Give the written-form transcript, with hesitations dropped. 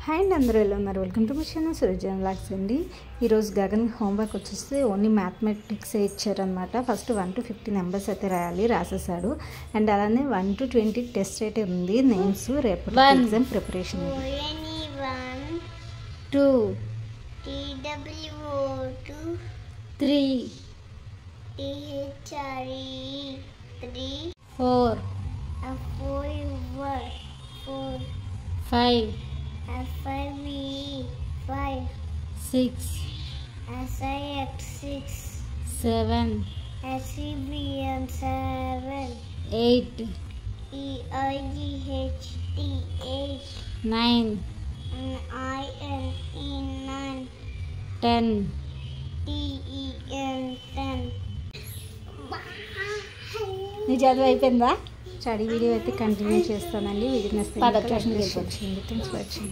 Hi అండి, అందరూ ఎలా ఉన్నారు? Welcome to my channel Surajan vlogs అండి. ఈరోజు గగన్ హోంవర్క్ వచ్చేసి ఓన్లీ మ్యాథమెటిక్స్ ఇచ్చారనమాట. ఫస్ట్ 1 to 50 నెంబర్స్ అయితే రాసేసాడు. అండ్ అలానే 1 to 20 టెస్ట్ అయితే ఉంది. నేమ్స్ రేపు ఎగ్జామ్ ప్రిపరేషన్. 2 3 4 5 6 7 8 9 10 నీ చదువు అయిపోయిందా? స్టడీ వీడియో అయితే కంటిన్యూ చేస్తానండి. వీడియో నచ్చితే థ్యాంక్స్ ఫర్ వాచింగ్.